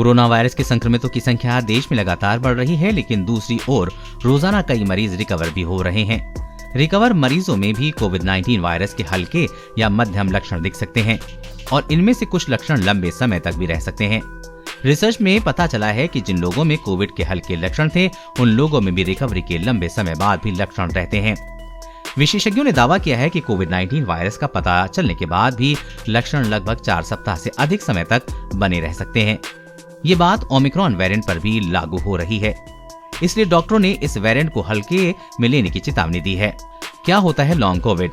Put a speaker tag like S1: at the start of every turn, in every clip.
S1: Corona virus के संक्रमितों की संख्या देश में लगातार बढ़ रही है, लेकिन दूसरी ओर रोजाना कई मरीज रिकवर भी हो रहे हैं। रिकवर मरीजों में भी कोविड-19 वायरस के हल्के या मध्यम लक्षण दिख सकते हैं और इनमें से कुछ लक्षण लंबे समय तक भी रह सकते हैं। रिसर्च में पता चला है कि जिन लोगों में कोविड के हल्के लक्षण थे, उन लोगों में भी रिकवरी के लंबे समय बाद भी लक्षण रहते हैं। विशेषज्ञों ने दावा किया है कि कोविड-19 वायरस का पता चलने के बाद भी लक्षण लगभग 4 सप्ताह से अधिक समय तक बने रह सकते हैं। ये बात ओमिक्रॉन वेरिएंट पर भी लागू हो रही है, इसलिए डॉक्टरों ने इस वेरिएंट को हल्के में लेने की चेतावनी दी है। क्या होता है लॉन्ग कोविड?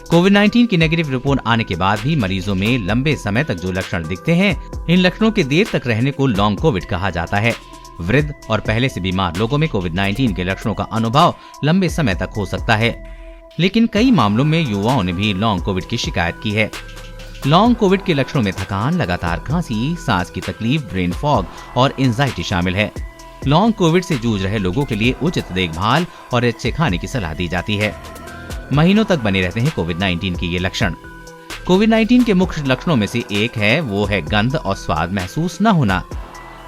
S1: कोविड-19 की नेगेटिव रिपोर्ट आने के बाद भी मरीजों में लंबे समय तक जो लक्षण दिखते हैं, इन लक्षणों के देर तक रहने को लॉन्ग कोविड कहा जाता है। वृद्ध और पहले से बीमार लोगों में कोविड-19 के लक्षणों का अनुभव लंबे समय तक हो सकता है, लेकिन कई मामलों में युवाओं ने भी लॉन्ग कोविड की शिकायत की है। लॉन्ग कोविड के लक्षणों में थकान, लगातार खांसी, सांस की तकलीफ, ब्रेन फॉग और एंजाइटी शामिल है। लॉन्ग कोविड से जूझ रहे लोगों के लिए उचित देखभाल और अच्छे खाने की सलाह दी जाती है। महीनों तक बने रहते हैं कोविड-19 के ये लक्षण। कोविड-19 के मुख्य लक्षणों में से एक है वो है गंध और स्वाद महसूस न होना।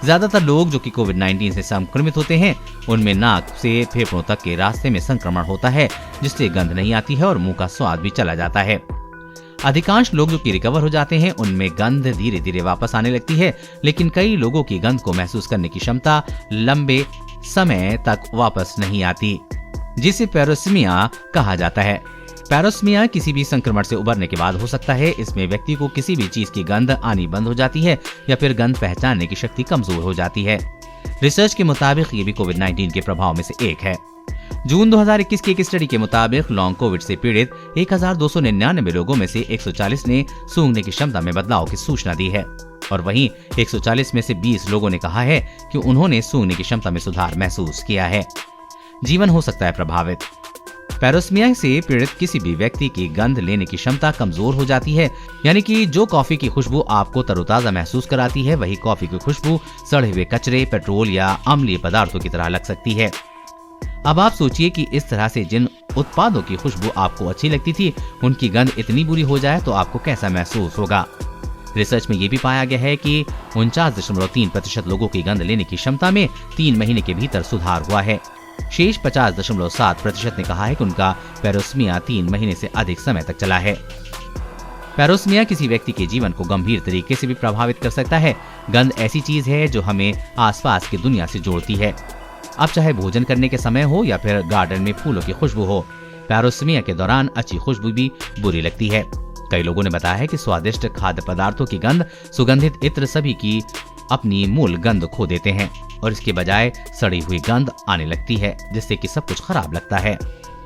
S1: ज्यादातर लोग जो कि कोविड-19 से संक्रमित होते हैं, उनमें नाक से फेफड़ों तक के रास्ते में संक्रमण होता है, जिससे गंध नहीं आती है और मुंह का स्वाद भी चला जाता है। अधिकांश लोग जो कि रिकवर हो जाते हैं, उनमें गंध धीरे धीरे वापस आने लगती है, लेकिन कई लोगों की गंध को महसूस करने की क्षमता लंबे समय तक वापस नहीं आती, जिसे पैरोसिमिया कहा जाता है। पैरोसिमिया किसी भी संक्रमण से उबरने के बाद हो सकता है। इसमें व्यक्ति को किसी भी चीज की गंध आनी बंद हो जाती है या फिर गंध पहचानने की शक्ति कमजोर हो जाती है। रिसर्च के मुताबिक ये भी कोविड-19 के प्रभाव में से एक है। जून 2021 की एक स्टडी के मुताबिक लॉन्ग कोविड से पीड़ित 1299 लोगों में से 140 ने सूंघने की क्षमता में बदलाव की सूचना दी है और वहीं 140 में से 20 लोगों ने कहा है कि उन्होंने सूंघने की क्षमता में सुधार महसूस किया है। जीवन हो सकता है प्रभावित। पैरोसिमिया से पीड़ित किसी भी व्यक्ति की गंध लेने की क्षमता कमजोर हो जाती है, यानी कि जो कॉफी की खुशबू आपको तरोताजा महसूस कराती है, वही कॉफी की खुशबू सड़े हुए कचरे, पेट्रोल या अम्लीय पदार्थों की तरह लग सकती है। अब आप सोचिए कि इस तरह से जिन उत्पादों की खुशबू आपको अच्छी लगती थी, उनकी गंध इतनी बुरी हो जाए तो आपको कैसा महसूस होगा। रिसर्च में ये भी पाया गया है कि 49.3% लोगों की गंध लेने की क्षमता में 3 महीने के भीतर सुधार हुआ है। शेष 50.7% ने कहा है कि उनका पैरोसिमिया 3 महीने से अधिक समय तक चला है। पैरोसिमिया किसी व्यक्ति के जीवन को गंभीर तरीके से भी प्रभावित कर सकता है। गंध ऐसी चीज है जो हमें आसपास की दुनिया से जोड़ती है। अब चाहे भोजन करने के समय हो या फिर गार्डन में फूलों की खुशबू हो, पैरोसिमिया के दौरान अच्छी खुशबू भी बुरी लगती है। कई लोगों ने बताया है कि स्वादिष्ट खाद्य पदार्थों की गंध, सुगंधित इत्र सभी की अपनी मूल गंध खो देते हैं और इसके बजाय सड़ी हुई गंध आने लगती है, जिससे कि सब कुछ खराब लगता है।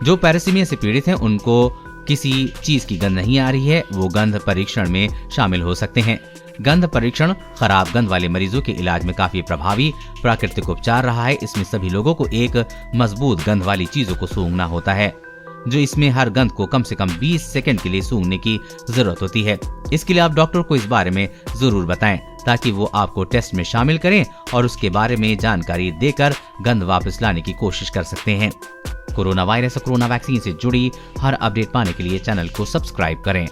S1: जो पैरोसिमिया से पीड़ित हैं, उनको किसी चीज की गंध नहीं आ रही है, वो गंध परीक्षण में शामिल हो सकते हैं। गंध परीक्षण खराब गंध वाले मरीजों के इलाज में काफी प्रभावी प्राकृतिक उपचार रहा है। इसमें सभी लोगों को एक मजबूत गंध वाली चीजों को सूंघना होता है, जो इसमें हर गंध को कम से कम 20 सेकंड के लिए सूंघने की जरूरत होती है। इसके लिए आप डॉक्टर को इस बारे में जरूर बताएं, ताकि वो आपको टेस्ट में शामिल करें और उसके बारे में जानकारी देकर गंध वापस लाने की कोशिश कर सकते हैं। कोरोना वायरस और कोरोना वैक्सीन से जुड़ी हर अपडेट पाने के लिए चैनल को सब्सक्राइब करें।